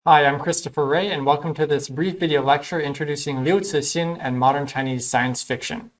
Hi, I'm Christopher Rea, and welcome to this brief video lecture introducing Liu Cixin and modern Chinese science fiction.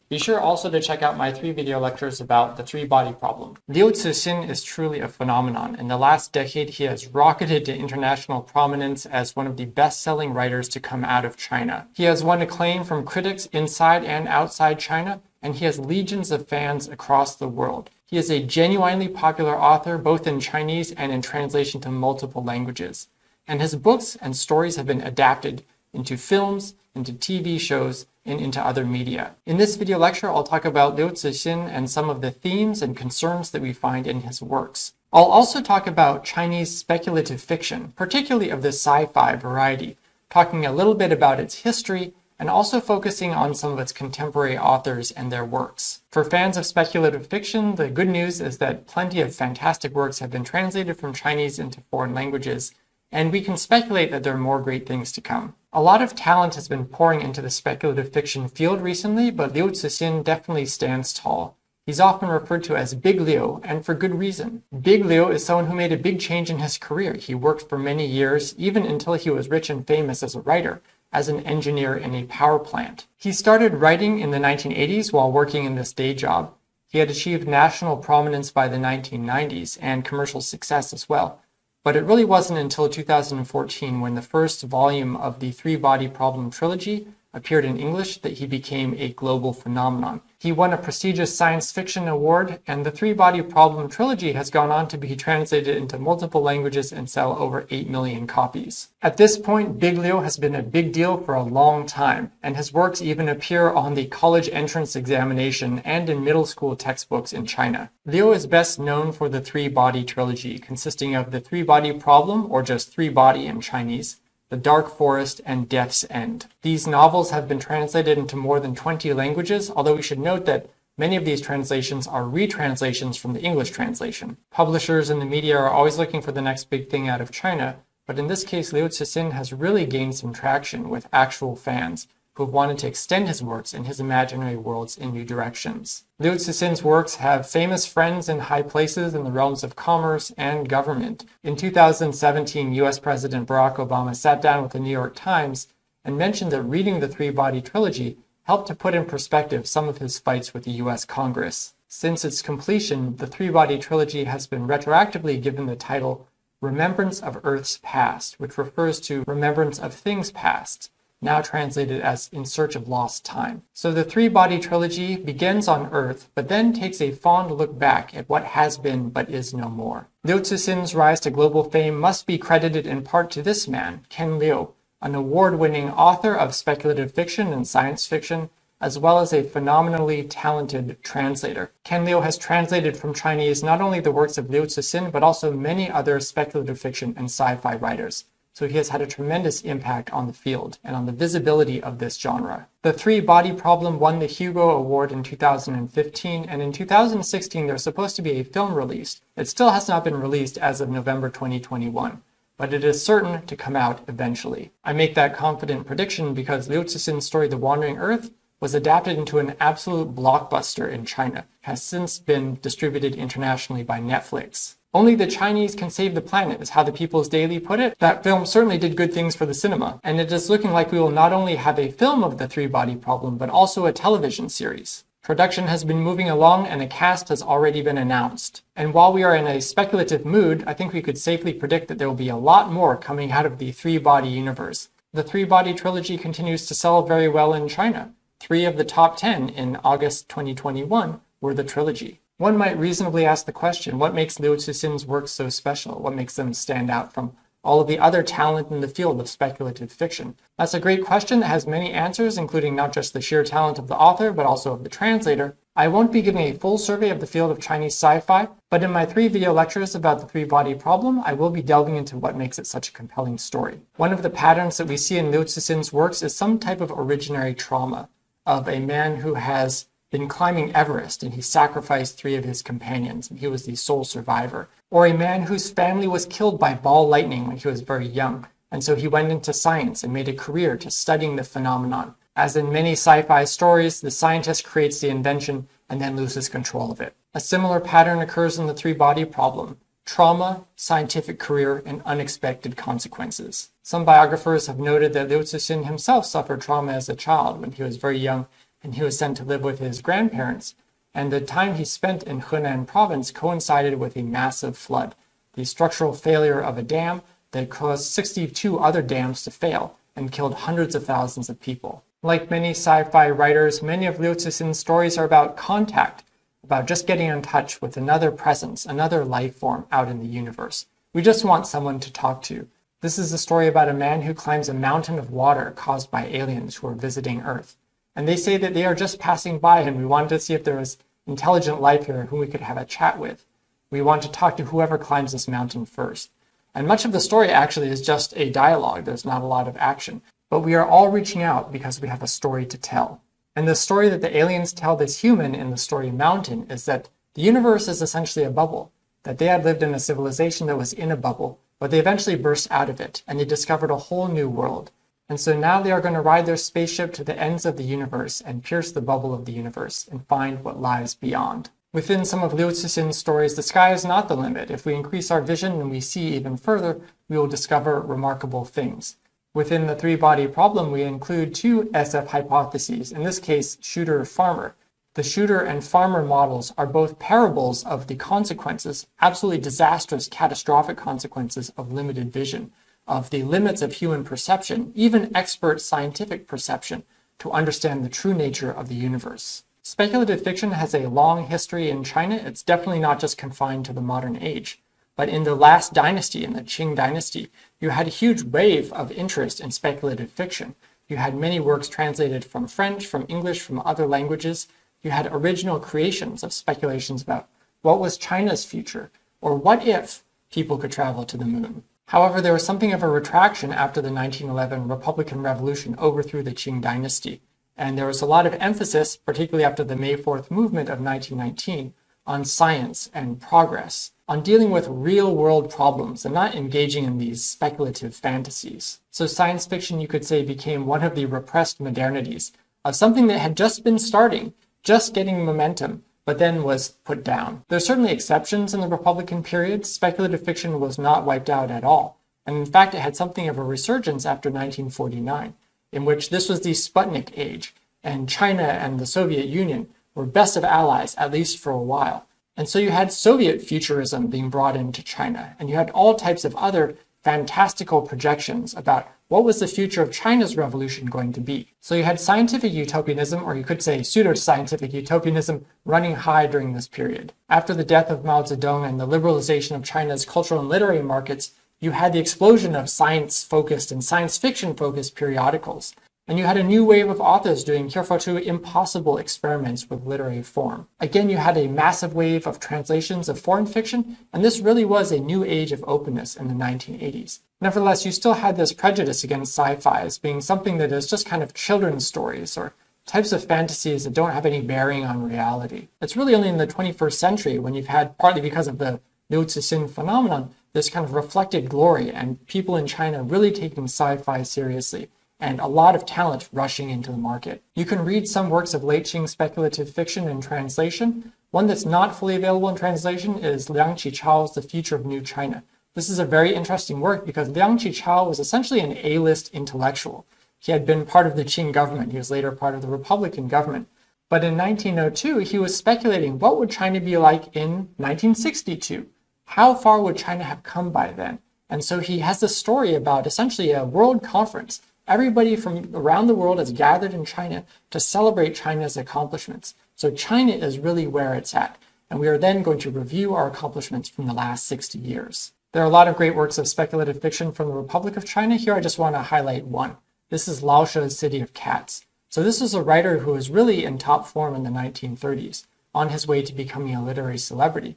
Be sure also to check out my 3 video lectures about the three-body problem. Liu Cixin is truly a phenomenon. In the last decade, he has rocketed to international prominence as one of the best-selling writers to come out of China. He has won acclaim from critics inside and outside China, and he has legions of fans across the world. He is a genuinely popular author, both in Chinese and in translation to multiple languages. And his books and stories have been adapted into films, into TV shows, and into other media. In this video lecture, I'll talk about Liu Cixin and some of the themes and concerns that we find in his works. I'll also talk about Chinese speculative fiction, particularly of the sci-fi variety, talking a little bit about its history and also focusing on some of its contemporary authors and their works. For fans of speculative fiction, the good news is that plenty of fantastic works have been translated from Chinese into foreign languages, and we can speculate that there are more great things to come. A lot of talent has been pouring into the speculative fiction field recently, but Liu Cixin definitely stands tall. He's often referred to as Big Liu, and for good reason. Big Liu is someone who made a big change in his career. He worked for many years, even until he was rich and famous as a writer, as an engineer in a power plant. He started writing in the 1980s while working in this day job. He had achieved national prominence by the 1990s and commercial success as well. But it really wasn't until 2014 when the first volume of the Three-Body Problem Trilogy appeared in English that he became a global phenomenon. He won a prestigious science fiction award, and the Three-Body Problem Trilogy has gone on to be translated into multiple languages and sell over 8 million copies. At this point, Big Liu has been a big deal for a long time, and his works even appear on the college entrance examination and in middle school textbooks in China. Liu is best known for the Three-Body Trilogy, consisting of the Three-Body Problem, or just Three-Body in Chinese, The Dark Forest, and Death's End. These novels have been translated into more than 20 languages, although we should note that many of these translations are retranslations from the English translation. Publishers and the media are always looking for the next big thing out of China, but in this case, Liu Cixin has really gained some traction with actual fans who have wanted to extend his works and his imaginary worlds in new directions. Liu Cixin's works have famous friends in high places in the realms of commerce and government. In 2017, US President Barack Obama sat down with the New York Times and mentioned that reading the Three-Body Trilogy helped to put in perspective some of his fights with the US Congress. Since its completion, the Three-Body Trilogy has been retroactively given the title Remembrance of Earth's Past, which refers to remembrance of things past, now translated as In Search of Lost Time. So the Three-Body Trilogy begins on Earth, but then takes a fond look back at what has been but is no more. Liu Cixin's rise to global fame must be credited in part to this man, Ken Liu, an award-winning author of speculative fiction and science fiction, as well as a phenomenally talented translator. Ken Liu has translated from Chinese not only the works of Liu Cixin, but also many other speculative fiction and sci-fi writers. So he has had a tremendous impact on the field and on the visibility of this genre. The Three-Body Problem won the Hugo Award in 2015, and in 2016 there's supposed to be a film released. It still has not been released as of November 2021, but it is certain to come out eventually. I make that confident prediction because Liu Cixin's story The Wandering Earth was adapted into an absolute blockbuster in China, has since been distributed internationally by Netflix. Only the Chinese can save the planet is how the People's Daily put it. That film certainly did good things for the cinema, and it is looking like we will not only have a film of the Three-Body Problem, but also a television series. Production has been moving along and a cast has already been announced. And while we are in a speculative mood, I think we could safely predict that there will be a lot more coming out of the Three-Body universe. The Three-Body Trilogy continues to sell very well in China. 3 of the top 10 in August 2021 were the trilogy. One might reasonably ask the question, what makes Liu Cixin's works so special? What makes them stand out from all of the other talent in the field of speculative fiction? That's a great question that has many answers, including not just the sheer talent of the author, but also of the translator. I won't be giving a full survey of the field of Chinese sci-fi, but in my 3 video lectures about the Three-Body Problem, I will be delving into what makes it such a compelling story. One of the patterns that we see in Liu Cixin's works is some type of originary trauma of a man who has been climbing Everest and he sacrificed 3 of his companions and he was the sole survivor. Or a man whose family was killed by ball lightning when he was very young, and so he went into science and made a career to studying the phenomenon. As in many sci-fi stories, the scientist creates the invention and then loses control of it. A similar pattern occurs in the Three-Body Problem. trauma, scientific career, and unexpected consequences. Some biographers have noted that Liu Cixin himself suffered trauma as a child when he was very young and he was sent to live with his grandparents. And the time he spent in Henan province coincided with a massive flood, the structural failure of a dam that caused 62 other dams to fail and killed hundreds of thousands of people. Like many sci-fi writers, many of Liu Cixin's stories are about contact, about just getting in touch with another presence, another life form out in the universe. We just want someone to talk to. This is a story about a man who climbs a mountain of water caused by aliens who are visiting Earth. And they say that they are just passing by and we wanted to see if there was intelligent life here whom we could have a chat with. We want to talk to whoever climbs this mountain first. And much of the story actually is just a dialogue. There's not a lot of action. But we are all reaching out because we have a story to tell. And the story that the aliens tell this human in the story Mountain is that the universe is essentially a bubble, that they had lived in a civilization that was in a bubble, but they eventually burst out of it and they discovered a whole new world. And so now they are going to ride their spaceship to the ends of the universe and pierce the bubble of the universe and find what lies beyond. Within some of Liu Cixin's stories, the sky is not the limit. If we increase our vision and we see even further, we will discover remarkable things. Within the three-body problem, we include two SF hypotheses, in this case, shooter-farmer. The shooter and farmer models are both parables of the consequences, absolutely disastrous, catastrophic consequences of limited vision, of the limits of human perception, even expert scientific perception, to understand the true nature of the universe. Speculative fiction has a long history in China. It's definitely not just confined to the modern age. But in the last dynasty, in the Qing dynasty, you had a huge wave of interest in speculative fiction. You had many works translated from French, from English, from other languages. You had original creations of speculations about what was China's future, or what if people could travel to the moon. However, there was something of a retraction after the 1911 Republican Revolution overthrew the Qing dynasty. And there was a lot of emphasis, particularly after the May 4th movement of 1919, on science and progress, on dealing with real-world problems and not engaging in these speculative fantasies. So science fiction, you could say, became one of the repressed modernities of something that had just been starting, just getting momentum, but then was put down. There are certainly exceptions in the Republican period. Speculative fiction was not wiped out at all. And in fact, it had something of a resurgence after 1949, in which this was the Sputnik age, and China and the Soviet Union were best of allies, at least for a while. And so you had Soviet futurism being brought into China, and you had all types of other fantastical projections about what was the future of China's revolution going to be. So you had scientific utopianism, or you could say pseudo-scientific utopianism, running high during this period. After the death of Mao Zedong and the liberalization of China's cultural and literary markets, you had the explosion of science-focused and science fiction-focused periodicals. And you had a new wave of authors doing heretofore impossible experiments with literary form. Again, you had a massive wave of translations of foreign fiction, and this really was a new age of openness in the 1980s. Nevertheless, you still had this prejudice against sci-fi as being something that is just kind of children's stories or types of fantasies that don't have any bearing on reality. It's really only in the 21st century when you've had, partly because of the Liu Cixin phenomenon, this kind of reflected glory and people in China really taking sci-fi seriously, and a lot of talent rushing into the market. You can read some works of late Qing speculative fiction in translation. One that's not fully available in translation is Liang Qichao's The Future of New China. This is a very interesting work because Liang Qichao was essentially an A-list intellectual. He had been part of the Qing government. He was later part of the Republican government. But in 1902, he was speculating what would China be like in 1962? How far would China have come by then? And so he has this story about essentially a world conference. Everybody from around the world is gathered in China to celebrate China's accomplishments. So China is really where it's at. And we are then going to review our accomplishments from the last 60 years. There are a lot of great works of speculative fiction from the Republic of China. Here I just want to highlight one. This is Lao She's City of Cats. So this is a writer who was really in top form in the 1930s, on his way to becoming a literary celebrity.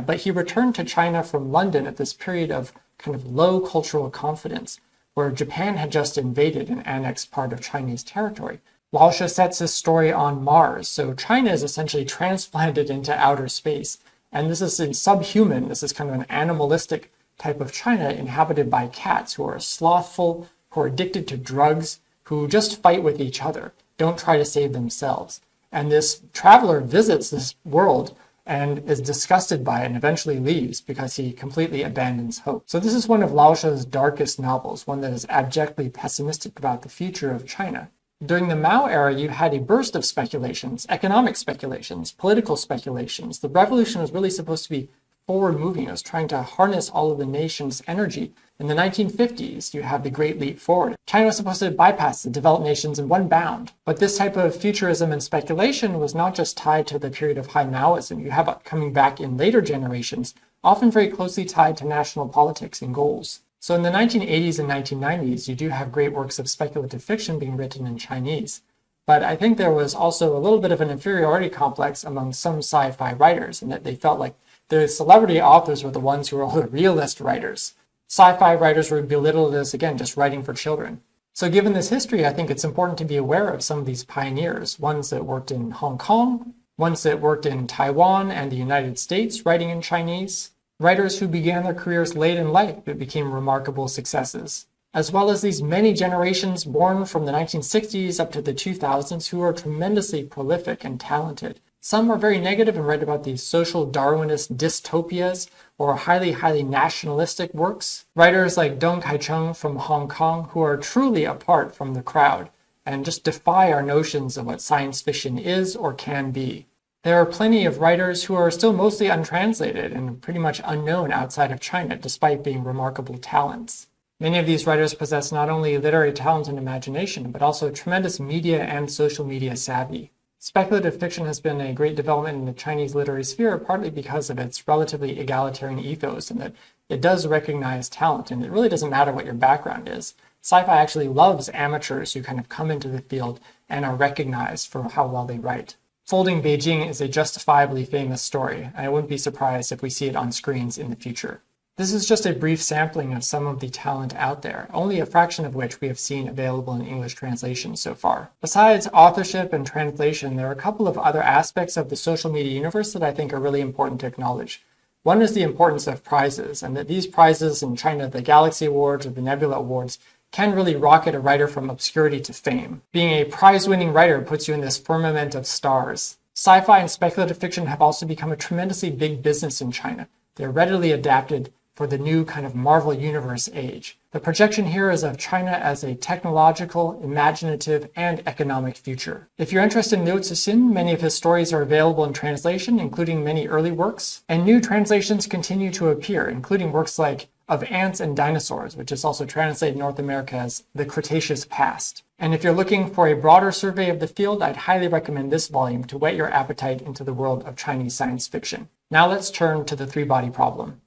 But he returned to China from London at this period of kind of low cultural confidence, where Japan had just invaded and annexed part of Chinese territory. Lao She sets his story on Mars, so China is essentially transplanted into outer space. And this is a subhuman, this is kind of an animalistic type of China inhabited by cats who are slothful, who are addicted to drugs, who just fight with each other, don't try to save themselves. And this traveler visits this world and is disgusted by it and eventually leaves because he completely abandons hope. So this is one of Laoti's darkest novels, one that is abjectly pessimistic about the future of China. During the Mao era, you had a burst of speculations, economic speculations, political speculations. The revolution was really supposed to be forward-moving. It was trying to harness all of the nation's energy. In the 1950s, you have the Great Leap Forward. China was supposed to bypass the developed nations in one bound. But this type of futurism and speculation was not just tied to the period of high Maoism. You have it coming back in later generations, often very closely tied to national politics and goals. So in the 1980s and 1990s, you do have great works of speculative fiction being written in Chinese. But I think there was also a little bit of an inferiority complex among some sci-fi writers, in that they felt like the celebrity authors were the ones who were all the realist writers. Sci-fi writers were belittled as, again, just writing for children. So given this history, I think it's important to be aware of some of these pioneers, ones that worked in Hong Kong, ones that worked in Taiwan and the United States writing in Chinese, writers who began their careers late in life but became remarkable successes, as well as these many generations born from the 1960s up to the 2000s who are tremendously prolific and talented. Some are very negative and write about these social Darwinist dystopias or highly nationalistic works. Writers like Dong Kai-cheng from Hong Kong who are truly apart from the crowd and just defy our notions of what science fiction is or can be. There are plenty of writers who are still mostly untranslated and pretty much unknown outside of China, despite being remarkable talents. Many of these writers possess not only literary talent and imagination, but also tremendous media and social media savvy. Speculative fiction has been a great development in the Chinese literary sphere, partly because of its relatively egalitarian ethos and that it does recognize talent, and it really doesn't matter what your background is. Sci-fi actually loves amateurs who kind of come into the field and are recognized for how well they write. Folding Beijing is a justifiably famous story, and I wouldn't be surprised if we see it on screens in the future. This is just a brief sampling of some of the talent out there, only a fraction of which we have seen available in English translation so far. Besides authorship and translation, there are a couple of other aspects of the social media universe that I think are really important to acknowledge. One is the importance of prizes, and that these prizes in China, the Galaxy Awards or the Nebula Awards, can really rocket a writer from obscurity to fame. Being a prize-winning writer puts you in this firmament of stars. Sci-fi and speculative fiction have also become a tremendously big business in China. They're readily adapted for the new kind of Marvel Universe age. The projection here is of China as a technological, imaginative, and economic future. If you're interested in Liu Cixin, many of his stories are available in translation, including many early works, and new translations continue to appear, including works like Of Ants and Dinosaurs, which is also translated in North America as The Cretaceous Past. And if you're looking for a broader survey of the field, I'd highly recommend this volume to whet your appetite into the world of Chinese science fiction. Now let's turn to the three-body problem.